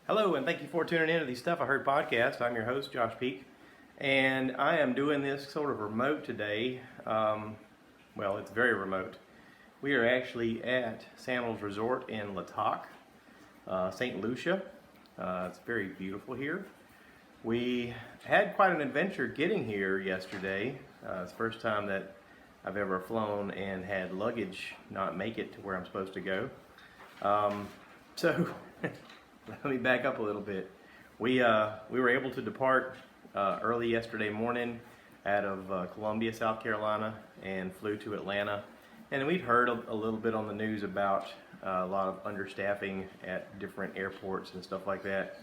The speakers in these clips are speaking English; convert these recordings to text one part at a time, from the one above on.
Hello, and thank you for tuning in to the Stuff I Heard podcast. I'm your host, Josh Peak, and I am doing this sort of remote today. Well, it's very remote. We are actually at Sandals Resort in Latac, St. Lucia. It's very beautiful here. We had quite an adventure getting here yesterday. It's the first time that I've ever flown and had luggage not make it to where I'm supposed to go. So let me back up a little bit. We were able to depart early yesterday morning out of Columbia, South Carolina, and flew to Atlanta. And we'd heard a little bit on the news about a lot of understaffing at different airports and stuff like that.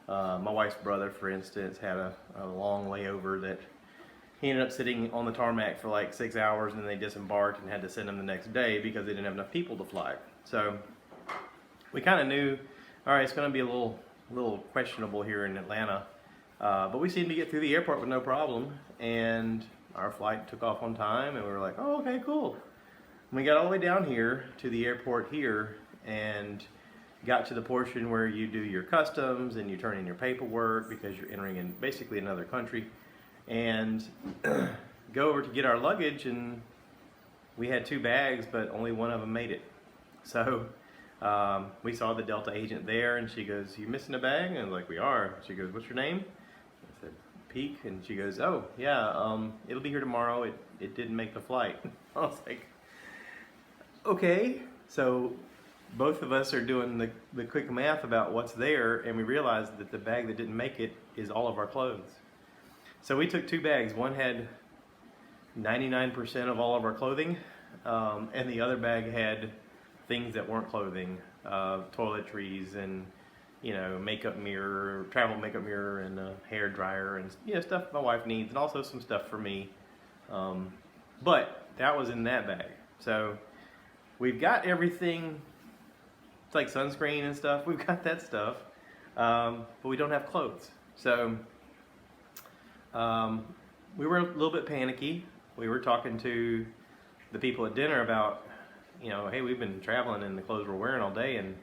My wife's brother, for instance, had a long layover that he ended up sitting on the tarmac for like 6 hours, and then they disembarked and had to send him the next day because they didn't have enough people to fly. So we kind of knew, all right, it's going to be a little questionable here in Atlanta, but we seemed to get through the airport with no problem, and our flight took off on time, and we were like, oh, okay, cool. And we got all the way down here to the airport here, and got to the portion where you do your customs and you turn in your paperwork because you're entering in basically another country, and go over to get our luggage, and we had 2 bags, but only one of them made it. So we saw the Delta agent there, and she goes, "You missing a bag?" And I was like, "We are." She goes, "What's your name?" I said, "Peak." And she goes, "Oh, yeah, it'll be here tomorrow. It didn't make the flight." I was like, okay. So both of us are doing the quick math about what's there, and we realized that the bag that didn't make it is all of our clothes. So we took 2 bags. One had 99% of all of our clothing, and the other bag had things that weren't clothing, toiletries and, makeup mirror, travel makeup mirror, and a hair dryer, and stuff my wife needs, and also some stuff for me. But that was in that bag. So we've got everything. It's like sunscreen and stuff. We've got that stuff, but we don't have clothes. So we were a little bit panicky. We were talking to the people at dinner about, hey, we've been traveling in the clothes we're wearing all day, and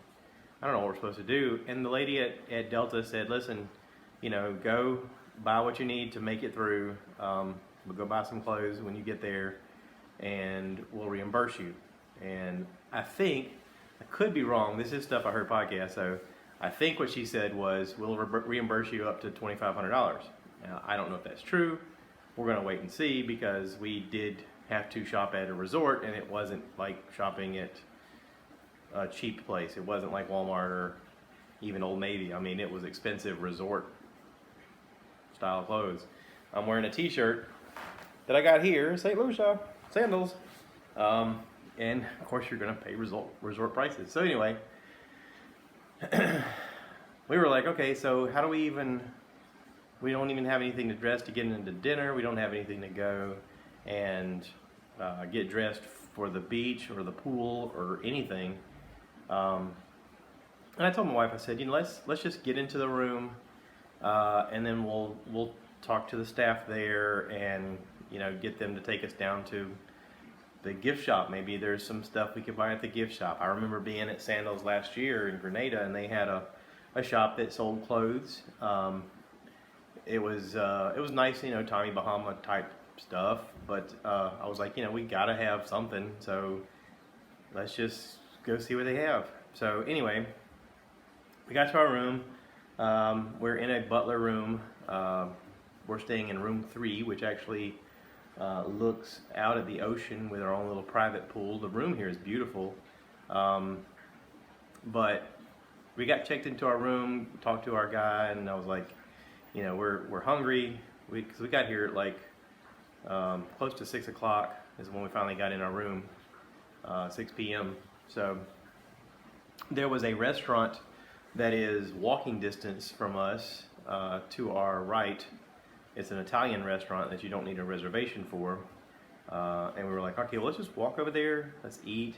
I don't know what we're supposed to do. And the lady at Delta said, listen, go buy what you need to make it through. We'll go buy some clothes when you get there, and we'll reimburse you. And I think, I could be wrong, this is Stuff I Heard podcast, so I think what she said was, we'll reimburse you up to $2,500. Now, I don't know if that's true. We're going to wait and see, because we did have to shop at a resort, and it wasn't like shopping at a cheap place. It wasn't like Walmart or even Old Navy. I mean, it was expensive resort style clothes. I'm wearing a t-shirt that I got here, St. Lucia, Sandals. And of course you're gonna pay resort prices. So anyway, we were like, okay, so how do we don't even have anything to dress to get into dinner. We don't have anything to go and get dressed for the beach or the pool or anything. And I told my wife, I said, let's just get into the room, and then we'll talk to the staff there, and get them to take us down to the gift shop. Maybe there's some stuff we could buy at the gift shop. I remember being at Sandals last year in Grenada, and they had a shop that sold clothes. It was nice, Tommy Bahama type stuff, but I was like, we gotta have something, so let's just go see what they have. So anyway, we got to our room. We're in a butler room. We're staying in room 3, which actually looks out at the ocean with our own little private pool. The room here is beautiful, but we got checked into our room, talked to our guy, and I was like, we're hungry, because we got here at like close to 6 o'clock is when we finally got in our room, 6 p.m. So there was a restaurant that is walking distance from us to our right. It's an Italian restaurant that you don't need a reservation for. And we were like, okay, well, let's just walk over there, let's eat.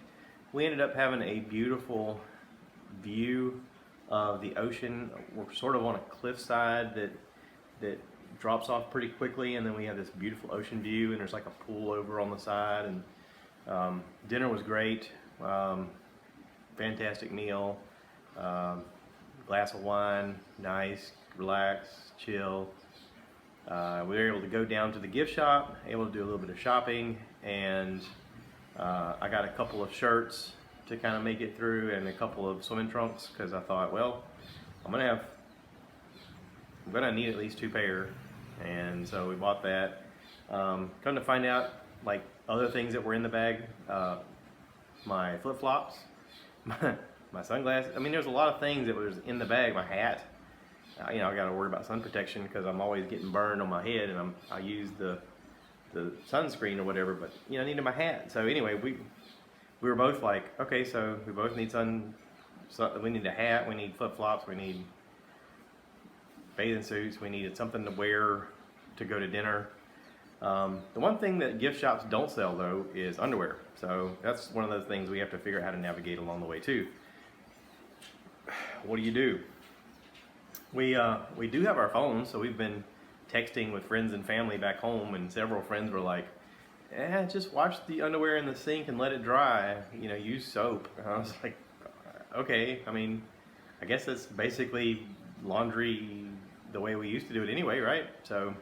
We ended up having a beautiful view of the ocean. We're sort of on a cliffside that drops off pretty quickly, and then we have this beautiful ocean view, and there's like a pool over on the side, and dinner was great. Fantastic meal. glass of wine, nice, relax, chill. We were able to go down to the gift shop, able to do a little bit of shopping, and I got a couple of shirts to kind of make it through and a couple of swimming trunks because I thought, well, I'm gonna need at least 2 pair, and so we bought that. Come to find out, like other things that were in the bag, my flip-flops, my sunglasses. I mean, there's a lot of things that was in the bag. My hat. I got to worry about sun protection because I'm always getting burned on my head, and I use the sunscreen or whatever. But I needed my hat. So anyway, we were both like, okay, so we both need we need a hat, we need flip-flops, we need bathing suits, we needed something to wear to go to dinner. The one thing that gift shops don't sell though is underwear. So that's one of those things we have to figure out how to navigate along the way too. What do? We do have our phones, so we've been texting with friends and family back home, and several friends were like, just wash the underwear in the sink and let it dry, use soap. And I was like, okay, I mean, I guess that's basically laundry the way we used to do it anyway, right? So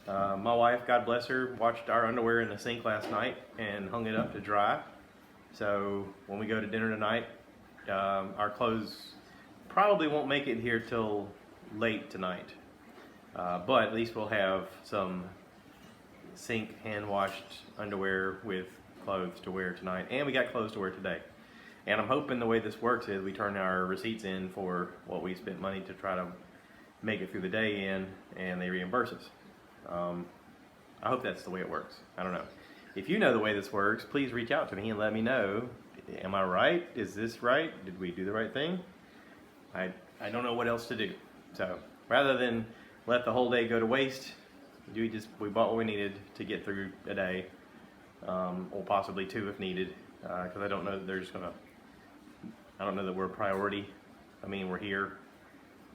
my wife, God bless her, washed our underwear in the sink last night and hung it up to dry. So when we go to dinner tonight, our clothes probably won't make it here till late tonight. But at least we'll have some sink hand washed underwear with clothes to wear tonight, and we got clothes to wear today. And I'm hoping the way this works is we turn our receipts in for what we spent money to try to make it through the day in, and they reimburse us. I hope that's the way it works. I don't know. If you know the way this works, please reach out to me and let me know. Am I right? Is this right? Did we do the right thing? I don't know what else to do. So rather than let the whole day go to waste, we bought what we needed to get through a day, or possibly 2 if needed, because I don't know that we're a priority. I mean, we're here.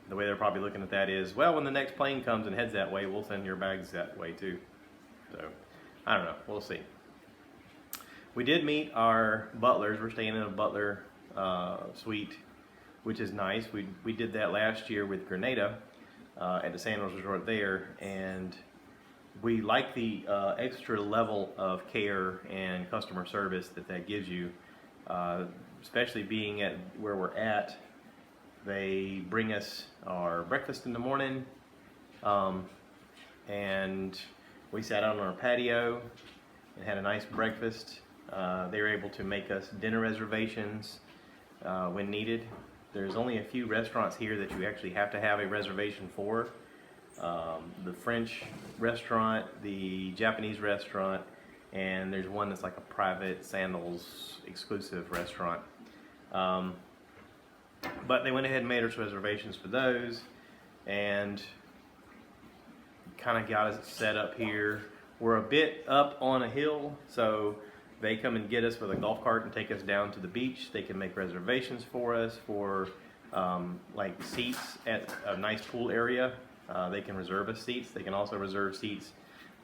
The way they're probably looking at that is, well, when the next plane comes and heads that way, we'll send your bags that way too. So I don't know. We'll see. We did meet our butlers. We're staying in a butler suite, which is nice. We did that last year with Grenada at the Sandals resort there, and we like the extra level of care and customer service that gives you, especially being at where we're at. They bring us our breakfast in the morning, and we sat out on our patio and had a nice breakfast. They were able to make us dinner reservations when needed. There's only a few restaurants here that you actually have to have a reservation for. The French restaurant, the Japanese restaurant, and there's one that's like a private Sandals exclusive restaurant. But they went ahead and made us reservations for those, and kind of got us set up here. We're a bit up on a hill, so they come and get us with a golf cart and take us down to the beach. They can make reservations for us for like seats at a nice pool area. They can reserve us seats. They can also reserve seats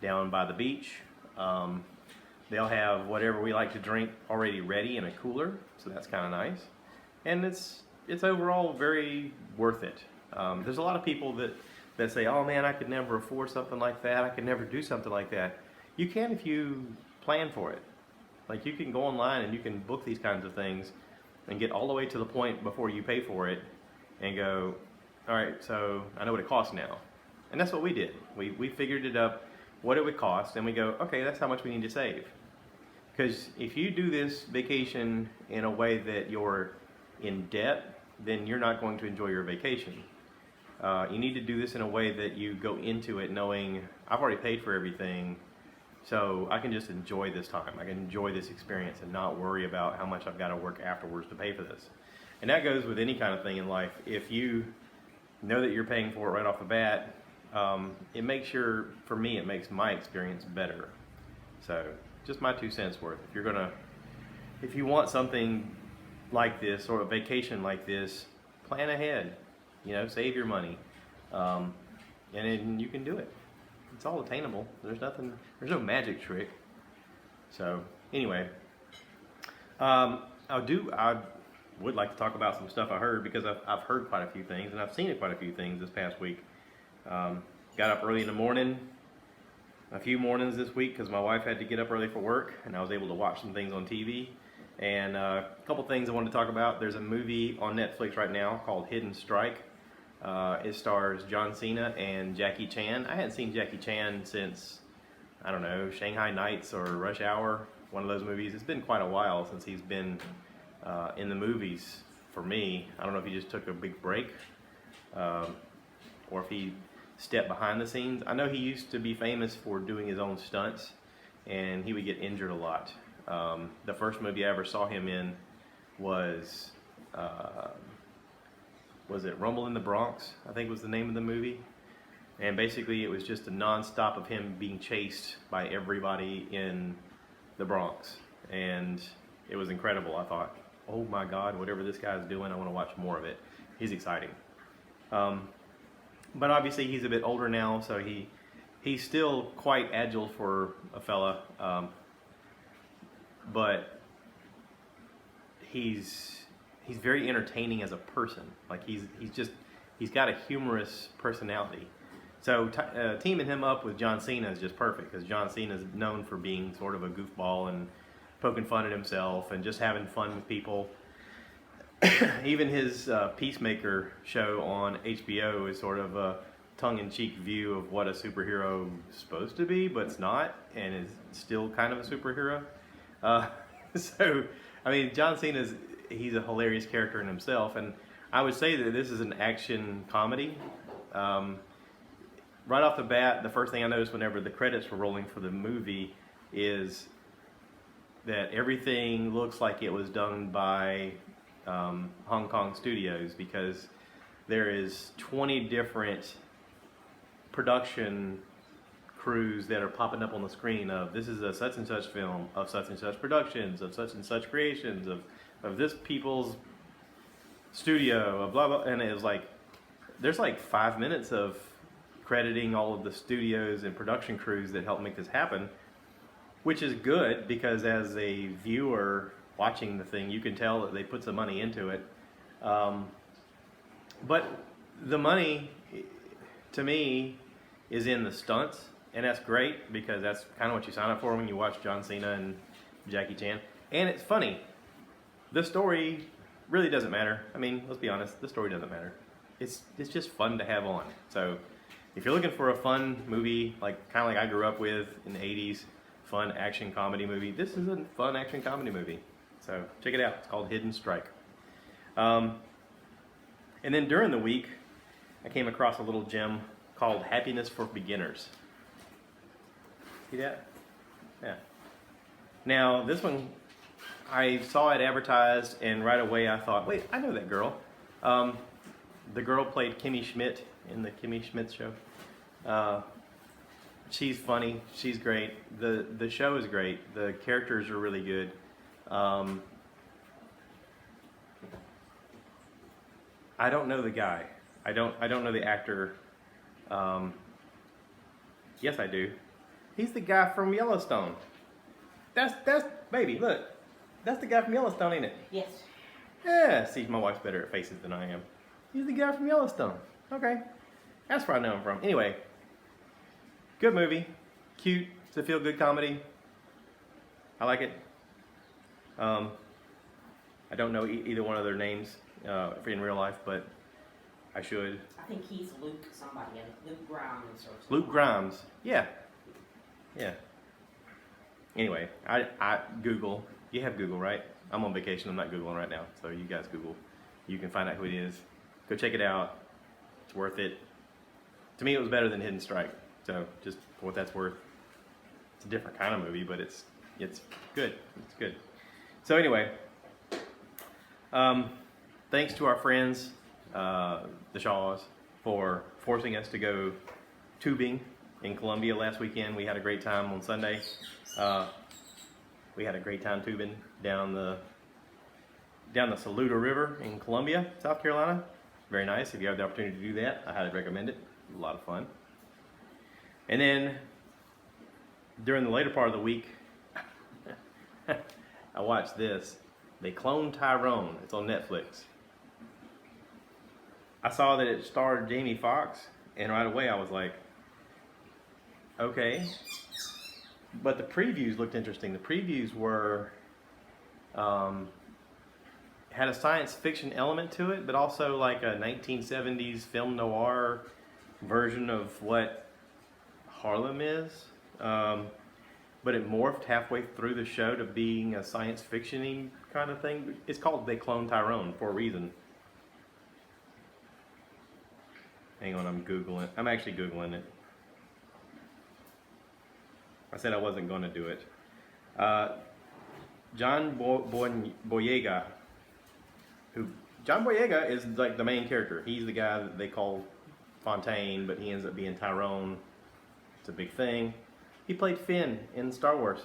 down by the beach. They'll have whatever we like to drink already ready in a cooler, so that's kind of nice. And it's overall very worth it. There's a lot of people that say, oh man, I could never afford something like that. I could never do something like that. You can if you plan for it. Like, you can go online and you can book these kinds of things and get all the way to the point before you pay for it and go, all right, so I know what it costs now. And that's what we did. We figured it up, what it would cost, and we go, okay, that's how much we need to save. Because if you do this vacation in a way that you're in debt, then you're not going to enjoy your vacation. You need to do this in a way that you go into it knowing, I've already paid for everything, so I can just enjoy this time. I can enjoy this experience and not worry about how much I've got to work afterwards to pay for this. And that goes with any kind of thing in life. If you know that you're paying for it right off the bat, it makes for me, it makes my experience better. So just my 2 cents worth. If you want something like this or a vacation like this, plan ahead. Save your money, and then you can do it. It's all attainable. There's no magic trick. So anyway, would like to talk about some stuff I heard, because I've heard quite a few things, and I've seen quite a few things this past week. Got up early in the morning, a few mornings this week, because my wife had to get up early for work, and I was able to watch some things on TV. And a couple things I wanted to talk about. There's a movie on Netflix right now called Hidden Strike. It stars John Cena and Jackie Chan. I hadn't seen Jackie Chan since, I don't know, Shanghai Nights or Rush Hour, one of those movies. It's been quite a while since he's been in the movies for me. I don't know if he just took a big break or if he stepped behind the scenes. I know he used to be famous for doing his own stunts, and he would get injured a lot. The first movie I ever saw him in was it Rumble in the Bronx, I think was the name of the movie. And basically it was just a non-stop of him being chased by everybody in the Bronx. And it was incredible. I thought, oh my God, whatever this guy's doing, I want to watch more of it. He's exciting. But obviously he's a bit older now, so he's still quite agile for a fella. But he's very entertaining as a person. Like he's got a humorous personality. So teaming him up with John Cena is just perfect, because John Cena is known for being sort of a goofball and poking fun at himself and just having fun with people. Even his Peacemaker show on HBO is sort of a tongue-in-cheek view of what a superhero is supposed to be, but it's not, and is still kind of a superhero. So, I mean, John Cena's, he's a hilarious character in himself, and I would say that this is an action comedy. Right off the bat, the first thing I noticed whenever the credits were rolling for the movie is that everything looks like it was done by Hong Kong studios, because there is 20 different production crews that are popping up on the screen of, this is a such and such film, of such and such productions, of such and such creations, of this people's studio, of blah blah. And it was like, there's like 5 minutes of crediting all of the studios and production crews that helped make this happen, which is good, because as a viewer watching the thing, you can tell that they put some money into it. But the money, to me, is in the stunts, and that's great, because that's kind of what you sign up for when you watch John Cena and Jackie Chan. And it's funny. The story really doesn't matter. I mean, let's be honest, the story doesn't matter. It's just fun to have on. So if you're looking for a fun movie, kind of like I grew up with in the 80s, fun action comedy movie, this is a fun action comedy movie. So check it out. It's called Hidden Strike. And then during the week, I came across a little gem called Happiness for Beginners. See that? Yeah. Now, this one, I saw it advertised, and right away I thought, wait, I know that girl. The girl played Kimmy Schmidt in the Kimmy Schmidt show. She's funny. She's great. The show is great. The characters are really good. I don't know the guy. I don't know the actor. Yes, I do. He's the guy from Yellowstone. That's baby. Look, that's the guy from Yellowstone, ain't it? Yes. Yeah. See, my wife's better at faces than I am. He's the guy from Yellowstone. Okay, that's where I know him from. Anyway, good movie, cute. It's a feel-good comedy. I like it. I don't know either one of their names in real life, but I should. I think he's Luke somebody, Luke Grimes or something. Luke Grimes. Yeah. Yeah. Anyway, I Google. You have Google, right? I'm on vacation. I'm not Googling right now, so you guys Google. You can find out who it is. Go check it out. It's worth it. To me, it was better than Hidden Strike. So just for what that's worth. It's a different kind of movie, but it's good. It's good. So anyway, thanks to our friends, the Shaws, for forcing us to go tubing in Columbia last weekend. We had a great time on Sunday. We had a great time tubing down the Saluda River in Columbia, South Carolina. Very nice. If you have the opportunity to do that, I highly recommend it. A lot of fun. And then during the later part of the week, I watched this. They Cloned Tyrone. It's on Netflix. I saw that it starred Jamie Foxx, and right away I was like, okay. But the previews looked interesting. The previews were had a science fiction element to it, but also like a 1970s film noir version of what Harlem is. But it morphed halfway through the show to being a science fiction-y kind of thing. It's called They Cloned Tyrone for a reason. Hang on, I'm actually Googling it. I said I wasn't going to do it. John Boyega. John Boyega is like the main character. He's the guy that they call Fontaine, but he ends up being Tyrone. It's a big thing. He played Finn in Star Wars.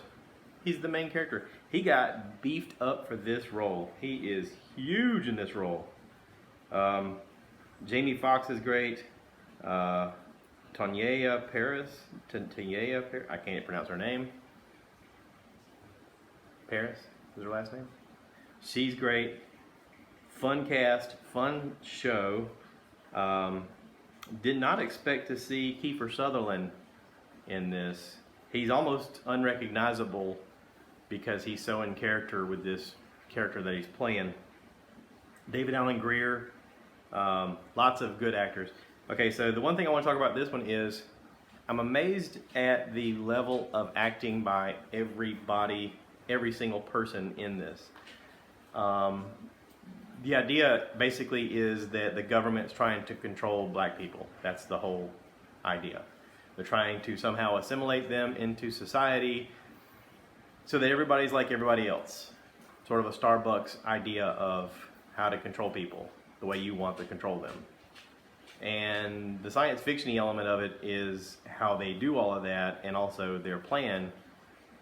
He's the main character. He got beefed up for this role. He is huge in this role. Jamie Foxx is great. Tanyea Paris. I can't pronounce her name. Paris is her last name. She's great. Fun cast, fun show. Did not expect to see Kiefer Sutherland in this. He's almost unrecognizable because he's so in character with this character that he's playing. David Allen Greer, lots of good actors. Okay, so the one thing I want to talk about this one is I'm amazed at the level of acting by everybody, every single person in this. The idea basically is that the government's trying to control black people. That's the whole idea. They're trying to somehow assimilate them into society so that everybody's like everybody else. Sort of a Starbucks idea of how to control people the way you want to control them. And the science fiction-y element of it is how they do all of that and also their plan,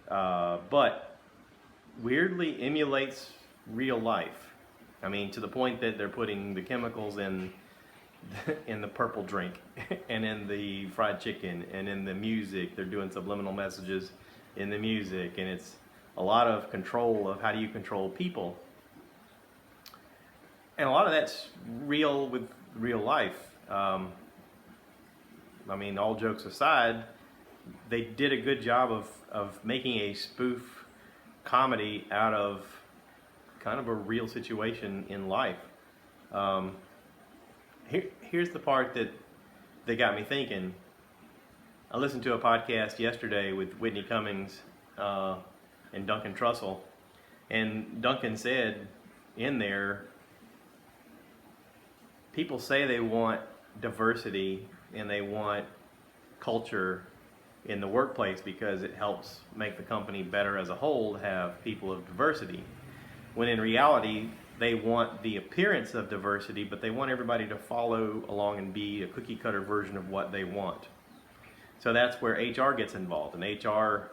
but weirdly emulates real life. I mean, to the point that they're putting the chemicals in the purple drink and in the fried chicken and in the music. They're doing subliminal messages in the music, and it's a lot of control of how do you control people. And a lot of that's real with real life. I mean, all jokes aside, they did a good job of making a spoof comedy out of kind of a real situation in life. Here's the part that got me thinking. I listened to a podcast yesterday with Whitney Cummings and Duncan Trussell, and Duncan said in there, people say they want diversity and they want culture in the workplace because it helps make the company better as a whole to have people of diversity. When in reality, they want the appearance of diversity, but they want everybody to follow along and be a cookie cutter version of what they want. So that's where HR gets involved. And HR,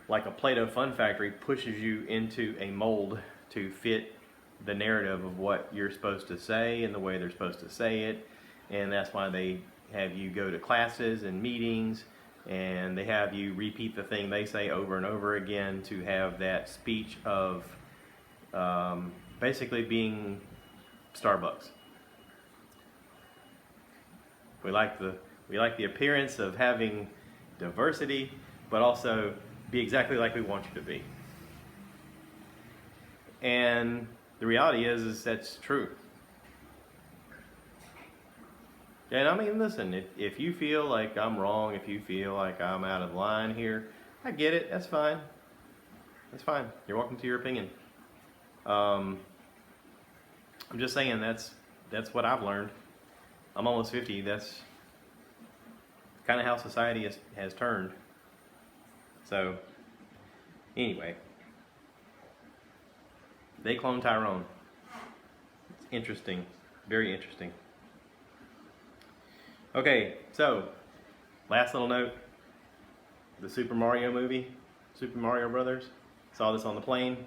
like a Play-Doh Fun Factory, pushes you into a mold to fit the narrative of what you're supposed to say and the way they're supposed to say it. And that's why they have you go to classes and meetings, and they have you repeat the thing they say over and over again to have that speech of basically being Starbucks. We like the appearance of having diversity, but also be exactly like we want you to be. And the reality is that's true. And I mean, listen, if you feel like I'm wrong, if you feel like I'm out of line here, I get it. That's fine. That's fine. You're welcome to your opinion. I'm just saying that's what I've learned. I'm almost 50. That's kind of how society has turned. So, anyway, They Cloned Tyrone. It's interesting. Very interesting. Okay, so, last little note. The Super Mario movie, Super Mario Brothers. Saw this on the plane.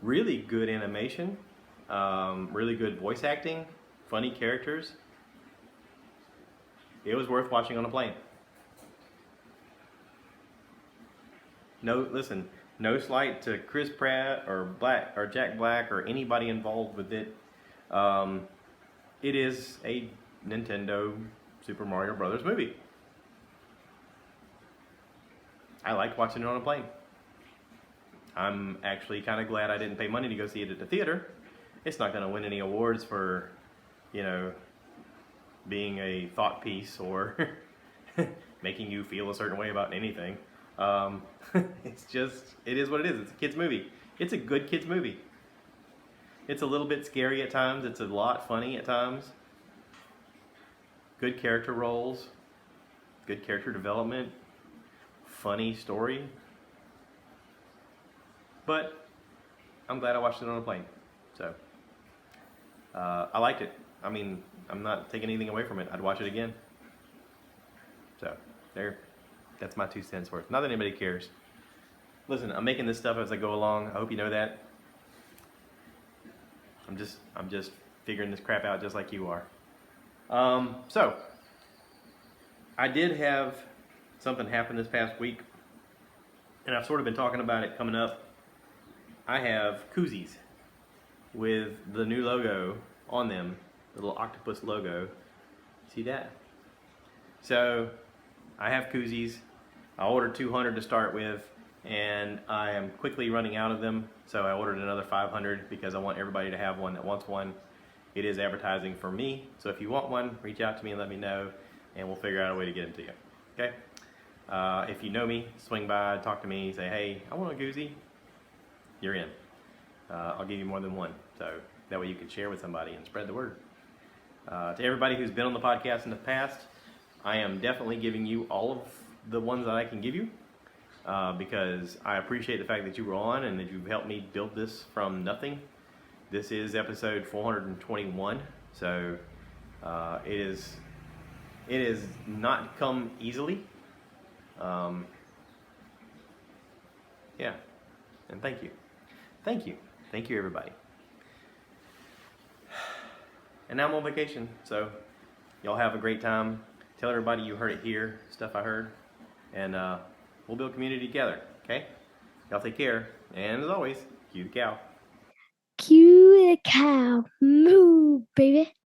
Really good animation. Really good voice acting. Funny characters. It was worth watching on a plane. No, listen, No slight to Chris Pratt or Jack Black or anybody involved with it. It is a Nintendo Super Mario Brothers movie. I liked watching it on a plane. I'm actually kind of glad I didn't pay money to go see it at the theater. It's not going to win any awards for, you know, being a thought piece or making you feel a certain way about anything. It's just, it is what it is. It's a kid's movie. It's a good kid's movie. It's a little bit scary at times. It's a lot funny at times. Good character roles. Good character development. Funny story. But I'm glad I watched it on a plane. So, I liked it. I mean, I'm not taking anything away from it. I'd watch it again. So, there. That's my 2 cents worth. Not that anybody cares. Listen, I'm making this stuff as I go along. I hope you know that. I'm just figuring this crap out just like you are. So, I did have something happen this past week, and I've sort of been talking about it coming up. I have koozies with the new logo on them, the little octopus logo. See that? So, I have koozies. I ordered 200 to start with, and I am quickly running out of them, so I ordered another 500 because I want everybody to have one that wants one. It is advertising for me, so if you want one, reach out to me and let me know, and we'll figure out a way to get them to you. Okay? If you know me, swing by, talk to me, say, hey, I want a koozie. You're in. I'll give you more than one, so that way you can share with somebody and spread the word. To everybody who's been on the podcast in the past, I am definitely giving you all of the ones that I can give you because I appreciate the fact that you were on and that you've helped me build this from nothing. This is episode 421, so it has not come easily. Yeah, and thank you. Thank you everybody. And now I'm on vacation, so y'all have a great time. Tell everybody you heard it here, stuff I heard, and we'll build community together, okay? Y'all take care, and as always, cue the cow. Cue the cow. Moo, baby.